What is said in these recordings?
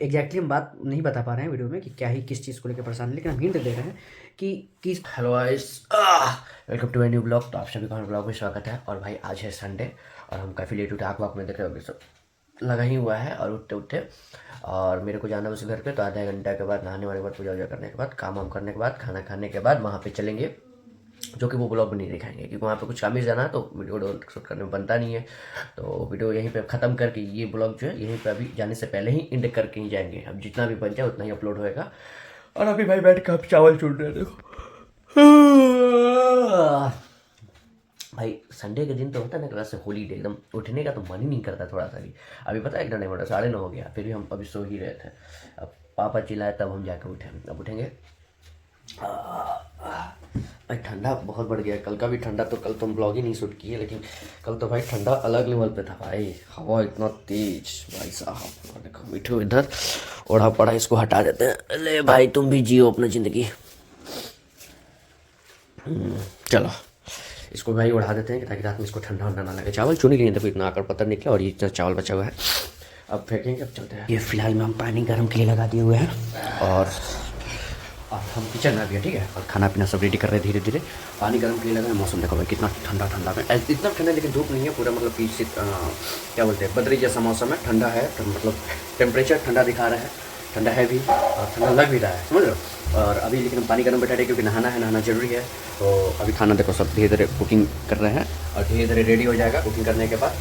Exactly हम बात नहीं बता पा रहे हैं वीडियो में कि क्या ही किस चीज़ को लेकर परेशान है, लेकिन हम हिंट दे रहे हैं कि किस। Hello guys, welcome to my new blog. तो आप सभी का हमारे ब्लॉग में स्वागत है। और भाई आज है संडे और हम काफ़ी लेट उठे, आँख वाँख में देख रहे होगे सब लगा ही हुआ है। और उठते उठते और मेरे को जाना बस घर पे, तो आधा घंटा के बाद नहाने वाने के बाद पूजा वूजा करने के बाद काम वाम करने के बाद खाना खाने के बाद वहाँ पे चलेंगे, जो कि वो ब्लॉग में नहीं दिखाएंगे क्योंकि वहाँ पे कुछ काम ही जाना है, तो वीडियो शूट करने में बनता नहीं है। तो वीडियो यहीं पे ख़त्म करके ये ब्लॉग जो है यहीं पे अभी जाने से पहले ही एंड करके ही जाएंगे। अब जितना भी बन जाए उतना ही अपलोड होएगा। और अभी भाई बैठ के आप चावल चुन रहे हैं, देखो भाई संडे के दिन तो होता है ना, वैसे हॉलीडे एकदम उठने का तो मन ही नहीं करता थोड़ा सा भी। अभी पता है एक घंटे में 9:30 हो गया, फिर भी हम अभी सो ही रहे थे। अब पापा चिल्लाए तब हम जाकर उठे, अब उठेंगे। भाई ठंडा बहुत बढ़ गया है, कल का भी ठंडा, तो कल तो हम ब्लॉग ही नहीं शूट किए, लेकिन कल तो भाई ठंडा अलग लेवल पे था भाई। हवा इतना तेज भाई साहब। देखो मिठू इधर ओढ़ा पड़ा, इसको हटा देते हैं। ले भाई तुम भी जियो अपना ज़िंदगी। चलो इसको भाई उड़ा देते हैं ताकि रात में इसको ठंडा वंडा ना लगे। चावल चुन लिए देखो, इतना आकर पत्थर निकला और ये इतना चावल बचा हुआ है। अब फेंकेंगे, अब चलते हैं। ये फिलहाल में हम पानी गर्म के लिए लगा दिए हुए हैं और हम किचन में भी है, ठीक है। और खाना पीना सब रेडी कर रहे हैं धीरे धीरे। पानी गर्म के लिए लगा है। मौसम देखो भाई कितना ठंडा ठंडा है, इतना ठंडा लेकिन धूप नहीं है पूरा, मतलब कि क्या बोलते हैं, बदरी जैसा मौसम है। ठंडा है मतलब टेम्परेचर ठंडा दिखा रहा है, ठंडा है भी और ठंडा लग भी रहा है, समझ लो। और अभी लेकिन हम पानी गर्म बैठा रहे क्योंकि नहाना है, नहाना जरूरी है। तो अभी खाना देखो सब धीरे धीरे कुकिंग कर रहे हैं और धीरे धीरे रेडी हो जाएगा कुकिंग करने के बाद।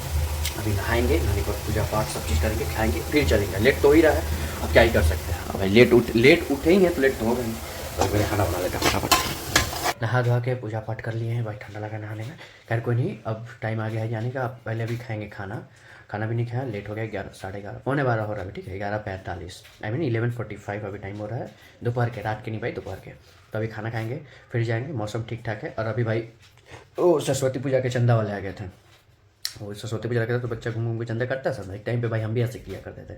अभी नहाएंगे, नहाने के बाद पूजा पाठ सब चीज़ करेंगे, खाएंगे, फिर चलेंगे। लेट तो ही रहा है, अब क्या ही कर सकते हैं। अब भाई लेट उठे ही हैं तो लेट तो हो गए। तो मैंने खाना बना लेता फटाफट। नहा धोवा के पूजा पाठ कर लिए हैं भाई, ठंडा लगा नहाने में। खैर कोई नहीं, अब टाइम आ गया है जाने का। अब पहले अभी खाएंगे खाना। खाना भी नहीं खाया, लेट हो गया, 11 11:30 11:45 हो रहा है अभी, ठीक है। 11:45 आई मीन 11:45 अभी टाइम हो रहा है, दोपहर के, रात के नहीं भाई, दोपहर के। तो अभी खाना खाएंगे फिर जाएंगे। मौसम ठीक ठाक है। और अभी भाई ओ सरस्वती पूजा के चंदा वाले आ गए थे। वो सरस्वती पूजा करता तो बच्चा घूम घूम के चंदा काटता सब। एक टाइम पे भाई हम भी ऐसे किया करते थे,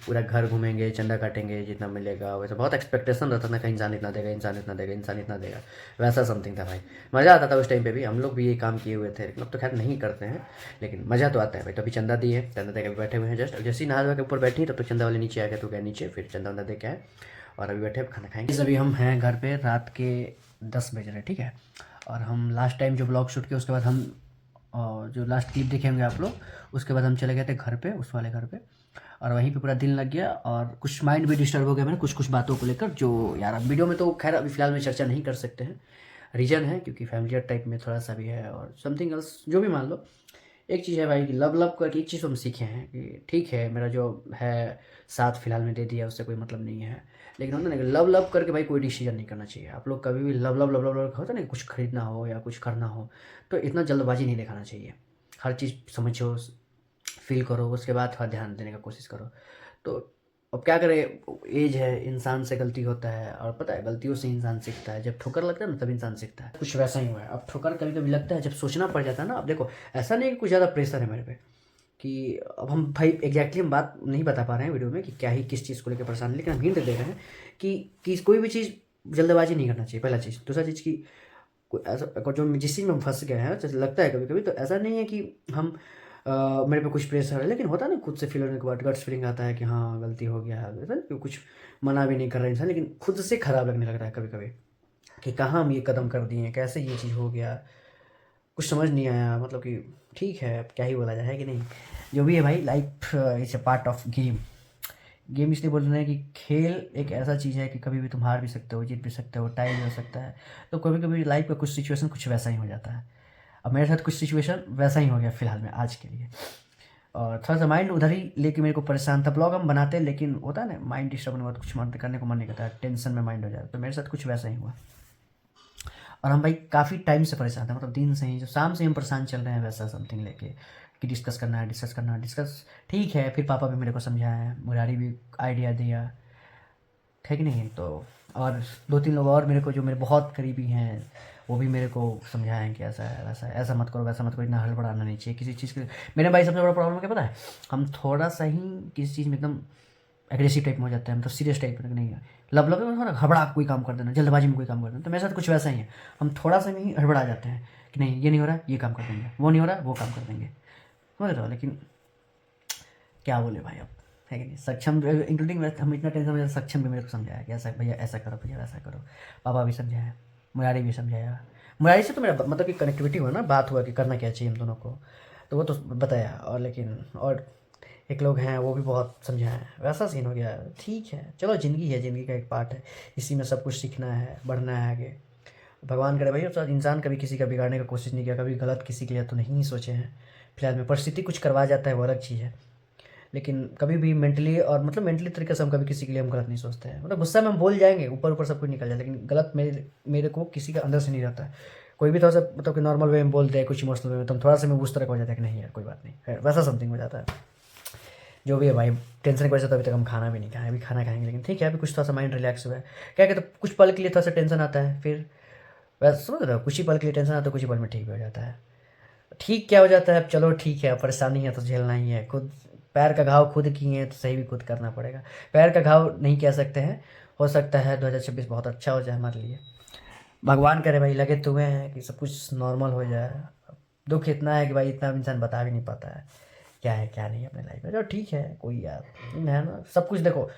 पूरा घर घूमेंगे, चंदा काटेंगे, जितना मिलेगा वैसे। बहुत एक्सपेक्टेशन रहता था ना, इंसान इतना देगा, इंसान इतना देगा, इंसान इतना देगा, वैसा समथिंग था भाई। मज़ा आता था उस टाइम पे भी, हम लोग भी ये काम किए हुए थे। अब तो खैर नहीं करते हैं, लेकिन मज़ा तो आता है भाई। तो अभी चंदा दिए, चंदा दे के बैठे हुए हैं जस्ट। जैसे ही नहा धो के ऊपर बैठी तब तो चंदा वाले नीचे आ गए, तो गए नीचे, फिर चंदा वंदा दे के आए और अभी बैठे खाना खाएंगे। अभी हम हैं घर पे, रात के 10 बज रहे, ठीक है। और हम लास्ट टाइम जो ब्लॉग शूट किया उसके बाद हम, और जो लास्ट क्लिप देखेंगे आप लोग, उसके बाद हम चले गए थे घर पे, उस वाले घर पे। और वहीं पे पूरा दिन लग गया और कुछ माइंड भी डिस्टर्ब हो गया मेरा कुछ कुछ बातों को लेकर, जो यार अब वीडियो में तो खैर अभी फ़िलहाल में चर्चा नहीं कर सकते हैं। रीज़न है क्योंकि फैमिलियर टाइप में थोड़ा सा भी है और समथिंग एल्स जो भी मान लो। एक चीज़ है भाई कि लव लव करके एक चीज़ तो हम सीखे हैं कि ठीक है, मेरा जो है साथ फ़िलहाल में दे दिया, उससे कोई मतलब नहीं है। लेकिन होता है ना कि लव लव करके भाई कोई डिसीजन नहीं करना चाहिए। आप लोग कभी भी love love love love love होता है ना, कुछ खरीदना हो या कुछ करना हो तो इतना जल्दबाजी नहीं दिखाना चाहिए। हर चीज़ समझो, फ़ील करो, उसके बाद थोड़ा ध्यान देने का कोशिश करो। तो अब क्या करें, एज है, इंसान से गलती होता है और पता है गलतियों से इंसान सीखता है। जब ठोकर लगता है ना तब इंसान सीखता है। कुछ वैसा ही हुआ है। अब ठोकर कभी कभी लगता है जब सोचना पड़ जाता है ना। अब देखो ऐसा नहीं है कि कुछ ज़्यादा प्रेशर है मेरे पे कि अब हम भाई एग्जैक्टली हम बात नहीं बता पा रहे हैं वीडियो में कि क्या ही किस चीज़ को लेकर परेशान है, लेकिन हम हिंट दे रहे हैं कि कोई भी चीज़ जल्दबाजी नहीं करना चाहिए, पहला चीज़। दूसरा चीज़ की कोई ऐसा अगर जो जिस चीज़ में हम फंस गए हैं, जैसे लगता है कभी कभी, तो ऐसा नहीं है कि हम मेरे पे कुछ प्रेशर है, लेकिन होता है ना खुद से फील होने के बाद गट्स फीलिंग आता है कि हाँ गलती हो गया है, ऐसा नहीं कि कुछ मना भी नहीं कर रहा इंसान, लेकिन खुद से खराब लगने लग रहा है कभी कभी कि कहाँ हम ये कदम कर दिए, कैसे ये चीज़ हो गया, कुछ समझ नहीं आया। मतलब कि ठीक है, अब क्या ही बोला जाए, है कि नहीं। जो भी है भाई, life is a part of game. Game इसलिए बोल रहे हैं कि खेल एक ऐसा चीज़ है कि कभी भी तुम हार भी सकते हो, जीत भी सकते हो, टाई भी हो सकता है। तो कभी कभी लाइफ का कुछ सिचुएशन कुछ वैसा ही हो जाता है। अब मेरे साथ कुछ सिचुएशन वैसा ही हो गया फ़िलहाल में आज के लिए। और थोड़ा सा माइंड उधर ही लेके मेरे को परेशान था। ब्लॉग हम बनाते हैं लेकिन होता है ना, माइंड डिस्टर्ब होने के बाद कुछ मन करने को मन नहीं करता है, टेंशन में माइंड हो जाता है। तो मेरे साथ कुछ वैसा ही हुआ। और हम भाई काफ़ी टाइम से परेशान थे, मतलब दिन से ही, जो शाम से हम परेशान चल रहे हैं वैसा समथिंग लेके कि डिस्कस करना है, डिस्कस करना है, डिस्कस। ठीक है, फिर पापा भी मेरे को समझाया, मुरारी भी आइडिया दिया, है कि नहीं। तो और 2-3 लोग और मेरे को, जो मेरे बहुत करीबी हैं, वो भी मेरे को समझाएं कि ऐसा है, वैसा है, ऐसा मत करो, वैसा मत करो, इतना हड़बड़ाना नहीं चाहिए किसी चीज़ के। मेरे भाई सबसे बड़ा प्रॉब्लम क्या पता है, हम थोड़ा सा ही किसी चीज़ में एकदम एग्रेसिव टाइप में हो जाता है, मतलब सीरियस टाइप में नहीं है। लब लब में थोड़ा घबरा कोई काम कर देना, जल्दबाजी में कोई काम कर देना। तो मेरे साथ कुछ वैसा ही है, हम थोड़ा सा में ही हड़बड़ा जाते हैं कि नहीं ये नहीं हो रहा, ये काम कर देंगे, वो नहीं हो रहा, वो काम कर देंगे, समझ रहे हो। लेकिन क्या बोले भाई अब, है कि नहीं। सक्षम इंक्लूडिंग हम इतना टेंशन में, सक्षम भी मेरे को समझाया कि ऐसा भैया ऐसा करो, भैया ऐसा करो। पापा भी समझाया, मुरारी भी समझाया। मुरारी से तो मेरा मतलब कि कनेक्टिविटी हुआ ना, बात हुआ कि करना क्या चाहिए हम दोनों को, तो वो तो बताया। और लेकिन और एक लोग हैं वो भी बहुत समझाए, वैसा सीन हो गया। ठीक है चलो, ज़िंदगी है, ज़िंदगी का एक पार्ट है, इसी में सब कुछ सीखना है, बढ़ना है आगे। भगवान करे भाई, तो इंसान कभी किसी का बिगाड़ने का कोशिश नहीं किया, कभी गलत किसी के लिए तो नहीं सोचे हैं। फिलहाल में परिस्थिति कुछ करवा जाता है वो अलग चीज़ है, लेकिन कभी भी मेंटली और मतलब मेंटली तरीके से हम कभी किसी के लिए हम गलत नहीं सोचते हैं। मतलब गुस्सा में हम बोल जाएंगे, ऊपर ऊपर सब कुछ निकल जाए, लेकिन गलत मेरे को किसी का अंदर से नहीं रहता है। कोई भी थोड़ा सा मतलब कि नॉर्मल वे में बोल दे, कुछ इमोशनल वे में, तो हम थोड़ा सा में उस तरह का हो जाता है कि नहीं यार कोई बात नहीं है, वैसा समथिंग हो जाता है। जो भी है भाई, टेंशन की वजह से तो अभी तक हम खाना भी नहीं खाए, अभी खाना खाएंगे, लेकिन ठीक है अभी कुछ थोड़ा सा माइंड रिलैक्स हुआ है। क्या कहते हैं, कुछ पल के लिए थोड़ा सा टेंशन आता है, फिर वैसे समझ रहे हो, कुछ ही पल के लिए टेंशन आता है, कुछ ही पल में ठीक भी हो जाता है। ठीक क्या हो जाता है, अब चलो ठीक है, परेशानी है तो झेलना ही है। खुद पैर का घाव खुद किए हैं तो सही भी खुद करना पड़ेगा। पैर का घाव नहीं कह सकते हैं, हो सकता है 2026 बहुत अच्छा हो जाए हमारे लिए। भगवान करे भाई, लगे तो हुए हैं कि सब कुछ नॉर्मल हो जाए। दुख इतना है कि भाई इतना इंसान बता भी नहीं पाता है क्या नहीं अपने लाइफ में। चलो ठीक है, कोई यार है ना, सब कुछ देखो,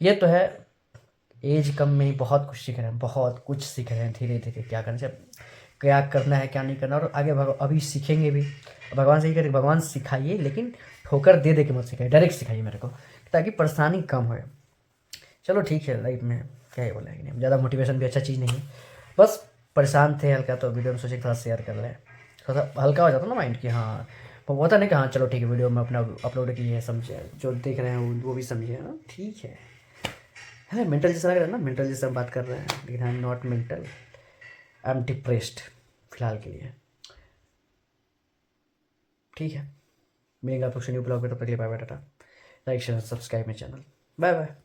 ये तो है, एज कम में ही बहुत कुछ सीख रहे हैं, बहुत कुछ सीख रहे हैं धीरे धीरे, क्या करना चाहिए, क्या करना है क्या नहीं करना, और आगे अभी सीखेंगे भी। भगवान से ही करें, भगवान सिखाइए, लेकिन ठोकर दे दे के मत सिखाइए, डायरेक्ट सिखाइए मेरे को, ताकि परेशानी कम हो। चलो ठीक है, लाइफ में क्या ही बोला है कि नहीं, ज़्यादा मोटिवेशन भी अच्छा चीज़ नहीं है। बस परेशान थे हल्का, तो वीडियो में सोचे थोड़ा शेयर कर लें, थोड़ा सा हल्का हो जाता ना माइंड की। हाँ वो होता नहीं कि हाँ चलो ठीक है, वीडियो में अपना अपलोड की है, समझे, जो देख रहे हैं वो भी समझे, हाँ ठीक है मेंटल जैसा लग रहा है ना, मेंटल जैसा हम बात कर रहे हैं, लेकिन I am not mental, I am depressed फिलहाल के लिए। ठीक है, मिलेंगे आप लोग से न्यू ब्लॉग में, तब तक के लिए bye bye, tata. Like share subscribe my channel, bye bye.